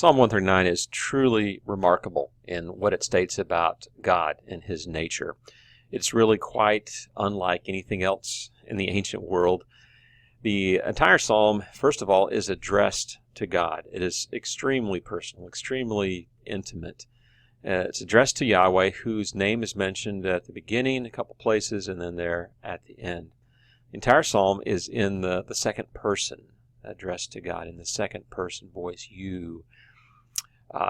Psalm 139 is truly remarkable in what it states about God and his nature. It's really quite unlike anything else in the ancient world. The entire psalm, first of all, is addressed to God. It is extremely personal, extremely intimate. It's addressed to Yahweh, whose name is mentioned at the beginning, a couple places, and then there at the end. The entire psalm is in the second person, addressed to God in the second person voice, you.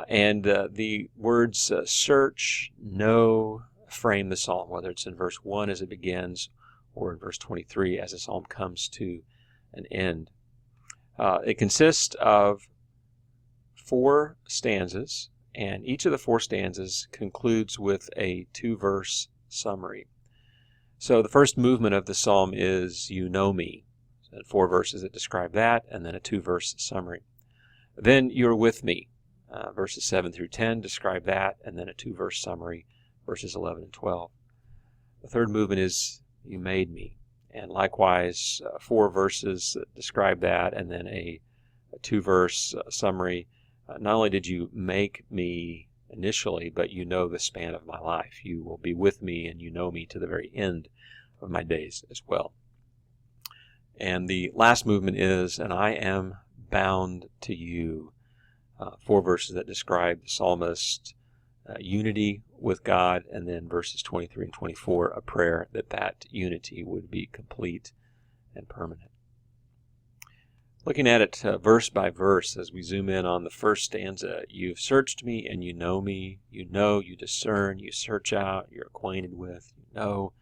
And the words search, know, frame the psalm, whether it's in verse 1 as it begins or in verse 23 as the psalm comes to an end. It consists of 4 stanzas, and each of the 4 stanzas concludes with a 2-verse summary. So the first movement of the psalm is you know me, and 4 verses that describe that, and then a 2-verse summary. Then you're with me. Verses 7 through 10 describe that, and then a 2-verse summary, verses 11 and 12. The third movement is you made me, and likewise 4 verses that describe that, and then a 2-verse summary. Not only did you make me initially, but you know the span of my life. You will be with me, and you know me to the very end of my days as well. And the last movement is, and I am bound to you. 4 verses that describe the psalmist's unity with God, and then verses 23 and 24, a prayer that unity would be complete and permanent. Looking at it verse by verse as we zoom in on the first stanza, you've searched me and you know me, you know, you discern, you search out, you're acquainted with, you know.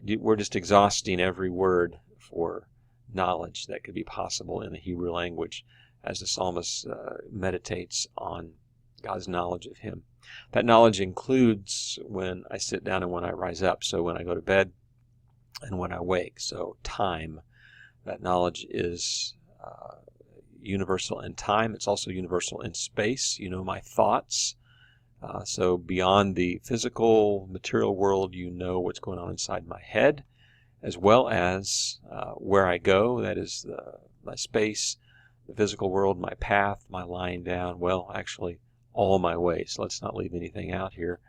We're just exhausting every word for knowledge that could be possible in the Hebrew language as the psalmist meditates on God's knowledge of him. That knowledge includes when I sit down and when I rise up, so when I go to bed and when I wake. So time, that knowledge is universal in time. It's also universal in space. You know my thoughts. So beyond the physical, material world, you know what's going on inside my head, as well as where I go, that is my space, the physical world, my path, my lying down, well, actually, all my ways. Let's not leave anything out here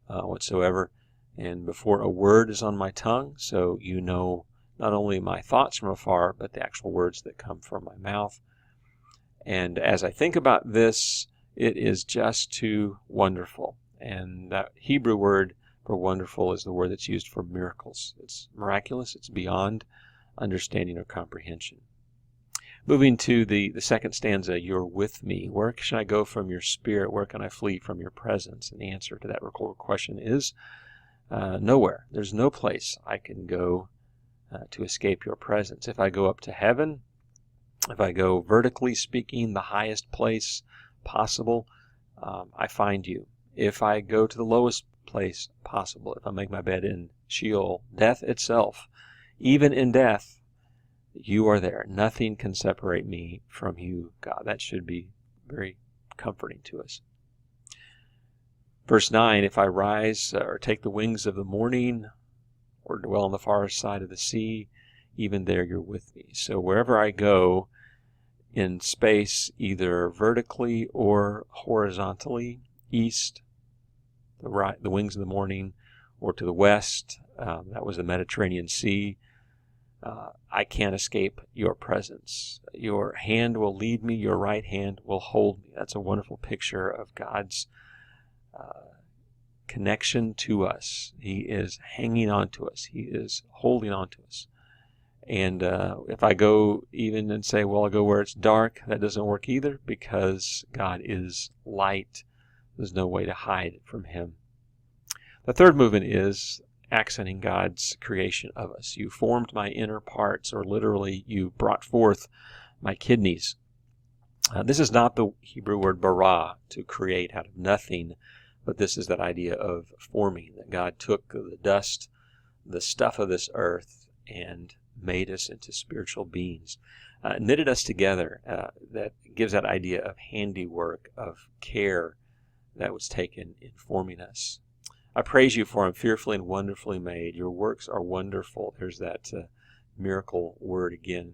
whatsoever. And before a word is on my tongue, so you know not only my thoughts from afar, but the actual words that come from my mouth. And as I think about this, it is just too wonderful. And that Hebrew word for wonderful is the word that's used for miracles. It's miraculous. It's beyond understanding or comprehension. Moving to the second stanza, you're with me. Where should I go from your spirit? Where can I flee from your presence? And the answer to that question is nowhere. There's no place I can go to escape your presence. If I go up to heaven, if I go vertically speaking, the highest place possible, I find you. If I go to the lowest place possible, if I make my bed in Sheol, death itself, even in death, you are there. Nothing can separate me from you, God. That should be very comforting to us. Verse 9, if I rise or take the wings of the morning or dwell on the far side of the sea, even there you're with me. So wherever I go in space, either vertically or horizontally, east, the wings of the morning, or to the west, that was the Mediterranean Sea, I can't escape your presence. Your hand will lead me, your right hand will hold me. That's a wonderful picture of God's connection to us. He is hanging on to us. He is holding on to us. And if I go even and say, well, I'll go where it's dark, that doesn't work either, because God is light. There's no way to hide from him. The third movement is accenting God's creation of us. You formed my inner parts, or literally, you brought forth my kidneys. This is not the Hebrew word bara, to create out of nothing, but this is that idea of forming, that God took the dust, the stuff of this earth, and made us into spiritual beings, knitted us together. That gives that idea of handiwork, of care that was taken in forming us. I praise you for I'm fearfully and wonderfully made. Your works are wonderful. There's that miracle word again.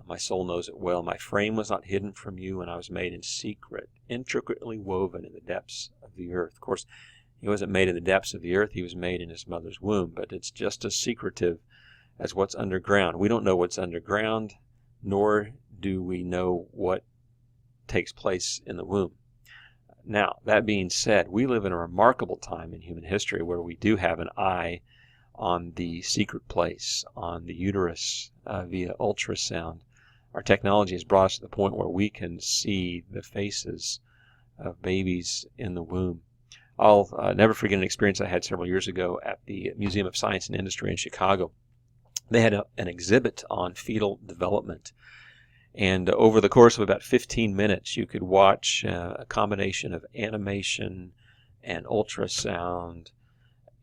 My soul knows it well. My frame was not hidden from you when I was made in secret intricately woven in the depths of the earth. Of course, he wasn't made in the depths of the earth. He was made in his mother's womb, but it's just as secretive as what's underground. We don't know what's underground, nor do we know what takes place in the womb. Now, that being said, we live in a remarkable time in human history where we do have an eye on the secret place, on the uterus via ultrasound. Our technology has brought us to the point where we can see the faces of babies in the womb. I'll never forget an experience I had several years ago at the Museum of Science and Industry in Chicago. They had an exhibit on fetal development. And over the course of about 15 minutes, you could watch a combination of animation and ultrasound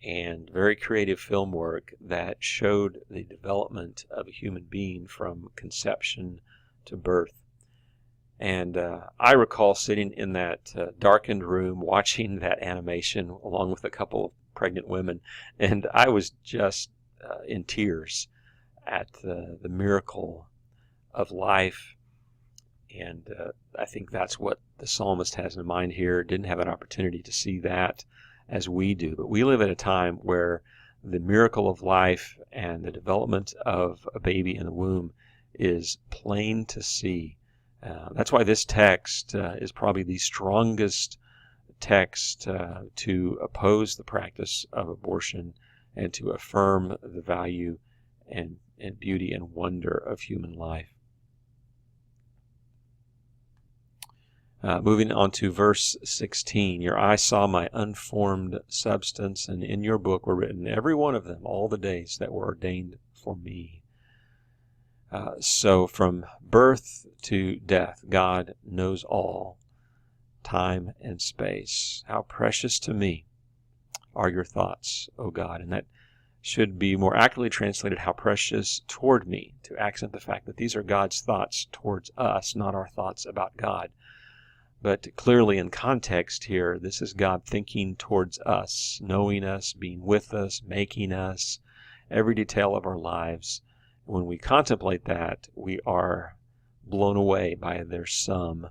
and very creative film work that showed the development of a human being from conception to birth. And I recall sitting in that darkened room watching that animation along with a couple of pregnant women, and I was just in tears at the miracle of life. And I think that's what the psalmist has in mind here. Didn't have an opportunity to see that as we do, but we live at a time where the miracle of life and the development of a baby in the womb is plain to see. That's why this text is probably the strongest text to oppose the practice of abortion and to affirm the value and beauty and wonder of human life. Moving on to verse 16, your eye saw my unformed substance, and in your book were written, every one of them, all the days that were ordained for me. So from birth to death, God knows all, time and space. How precious to me are your thoughts, O God. And that should be more accurately translated, how precious toward me, to accent the fact that these are God's thoughts towards us, not our thoughts about God. But clearly in context here, this is God thinking towards us, knowing us, being with us, making us, every detail of our lives. When we contemplate that, we are blown away by their sum.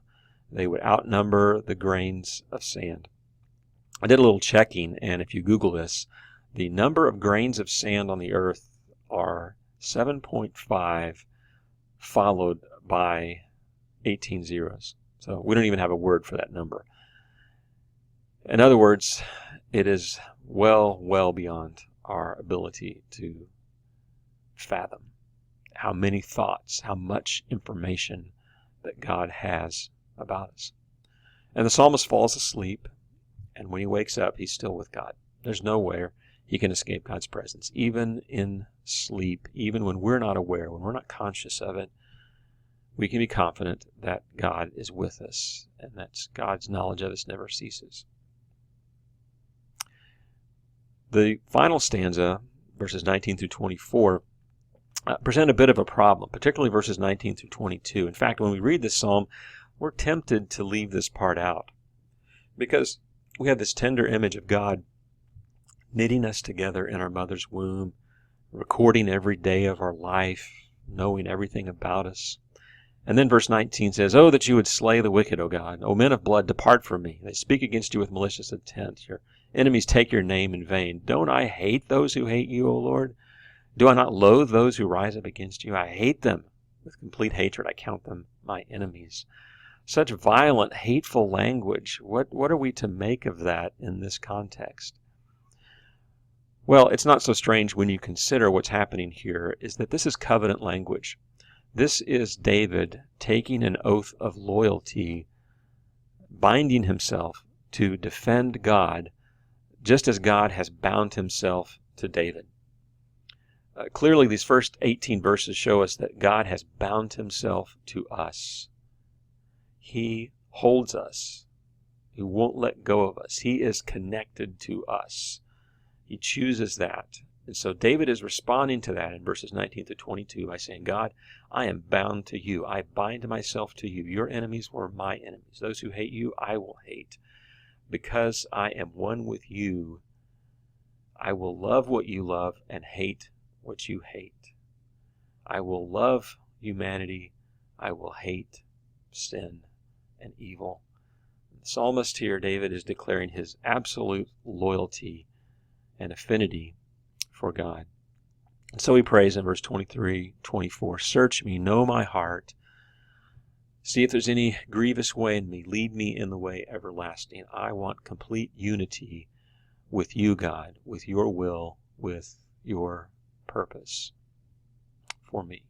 They would outnumber the grains of sand. I did a little checking, and if you Google this, the number of grains of sand on the earth are 7.5 followed by 18 zeros. So we don't even have a word for that number. In other words, it is well beyond our ability to fathom how many thoughts, how much information that God has about us. And the psalmist falls asleep, and when he wakes up, he's still with God. There's nowhere he can escape God's presence. Even in sleep, even when we're not aware, when we're not conscious of it, we can be confident that God is with us and that God's knowledge of us never ceases. The final stanza, verses 19 through 24, present a bit of a problem, particularly verses 19 through 22. In fact, when we read this psalm, we're tempted to leave this part out because we have this tender image of God knitting us together in our mother's womb, recording every day of our life, knowing everything about us. And then verse 19 says, "Oh, that you would slay the wicked, O God. O men of blood, depart from me. They speak against you with malicious intent. Your enemies take your name in vain. Don't I hate those who hate you, O Lord? Do I not loathe those who rise up against you? I hate them with complete hatred. I count them my enemies." Such violent, hateful language. What are we to make of that in this context? Well, it's not so strange when you consider what's happening here is that this is covenant language. This is David taking an oath of loyalty, binding himself to defend God, just as God has bound himself to David. Clearly, these first 18 verses show us that God has bound himself to us. He holds us. He won't let go of us. He is connected to us. He chooses that. And so David is responding to that in verses 19 to 22 by saying, God, I am bound to you. I bind myself to you. Your enemies were my enemies. Those who hate you, I will hate. Because I am one with you, I will love what you love and hate what you hate. I will love humanity. I will hate sin and evil. The psalmist here, David, is declaring his absolute loyalty and affinity for God. And so he prays in verse 23, 24, "Search me, know my heart. See if there's any grievous way in me. Lead me in the way everlasting." I want complete unity with you, God, with your will, with your purpose for me.